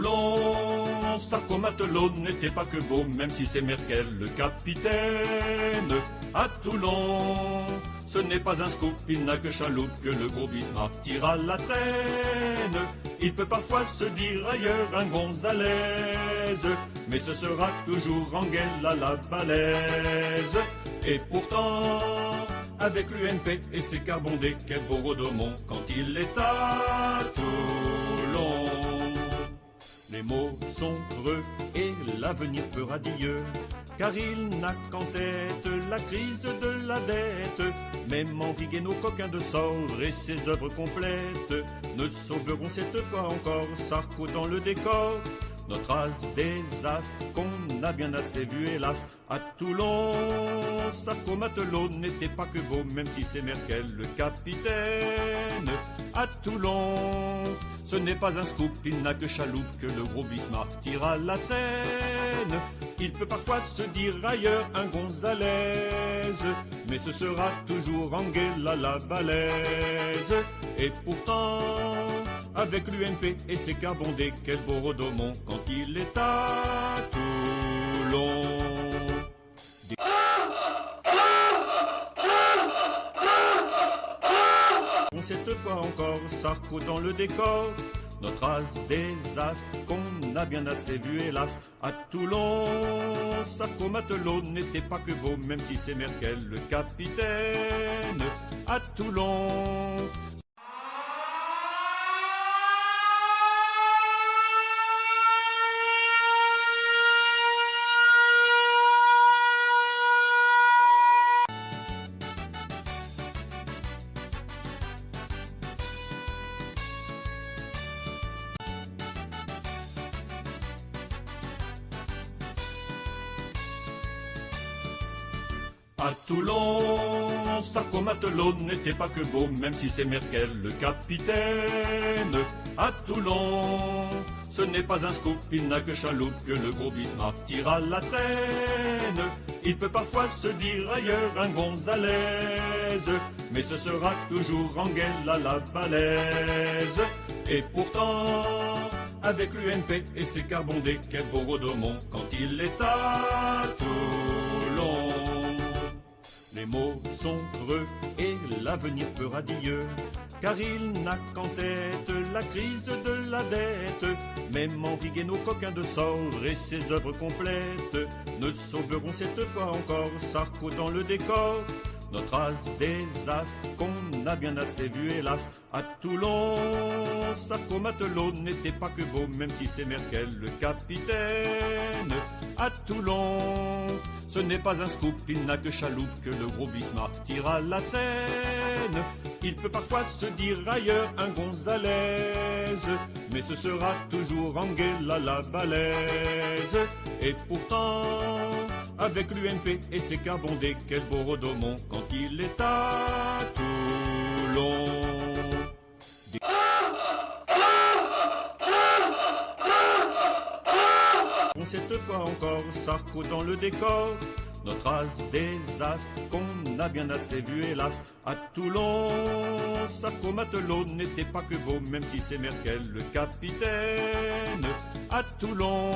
Toulon, Sarko matelot n'était pas que beau, même si c'est Merkel le capitaine. À Toulon, ce n'est pas un scoop, il n'a que chaloupe que le gros Bismarck tire à la traîne. Il peut parfois se dire ailleurs un Gonzalez, mais ce sera toujours Angel à la balèze. Et pourtant, avec l'UMP et ses carbondés, quel beau Rodomont quand il est à Toulon. Les mots sont heureux et l'avenir peu radieux, car il n'a qu'en tête la crise de la dette. Même Henri Guénaud, coquin de sort, et ses œuvres complètes ne sauveront cette fois encore Sarko dans le décor. Notre as des as qu'on a bien assez vu hélas. À Toulon, Sarko matelot n'était pas que beau, même si c'est Merkel le capitaine. À Toulon, ce n'est pas un scoop, il n'a que chaloupe que le gros Bismarck tire à la traîne. Il peut parfois se dire ailleurs un Gonzalez, mais ce sera toujours Angel à la balèze. Et pourtant, avec l'UMP et ses carbondés, quel beau Rodomont quand il est à Toulon. Cette fois encore, Sarko dans le décor. Notre as des as qu'on a bien assez vu hélas. À Toulon, Sarko matelot n'était pas que beau, même si c'est Merkel le capitaine. À Toulon. À Toulon, Sarko matelot n'était pas que beau, même si c'est Merkel le capitaine. À Toulon, ce n'est pas un scoop, il n'a que chaloupe que le gros Bismarck tire à la traîne. Il peut parfois se dire ailleurs un Gonzalez, mais ce sera toujours Angel à la balèze. Et pourtant, avec l'UMP et ses carbondés, quel beau Rodomont quand il est à Toulon. Les mots sont heureux et l'avenir peu radieux, car il n'a qu'en tête la crise de la dette. Même Henri Guénaud, coquin de sort, et ses œuvres complètes ne sauveront cette fois encore Sarko dans le décor. Notre as des as qu'on a bien assez vu hélas. À Toulon, Sarko matelot n'était pas que beau, même si c'est Merkel le capitaine. À Toulon, ce n'est pas un scoop, il n'a que chaloupe que le gros Bismarck tire à la traîne. Il peut parfois se dire ailleurs un Gonzalez, mais ce sera toujours Angel à la balèze. Et pourtant, avec l'UMP et ses carbondés, quel beau Rodomont quand il est à Toulon. Cette fois encore, Sarko dans le décor. Notre as des as qu'on a bien assez vu hélas. À Toulon, Sarko matelot n'était pas que beau, même si c'est Merkel le capitaine. À Toulon,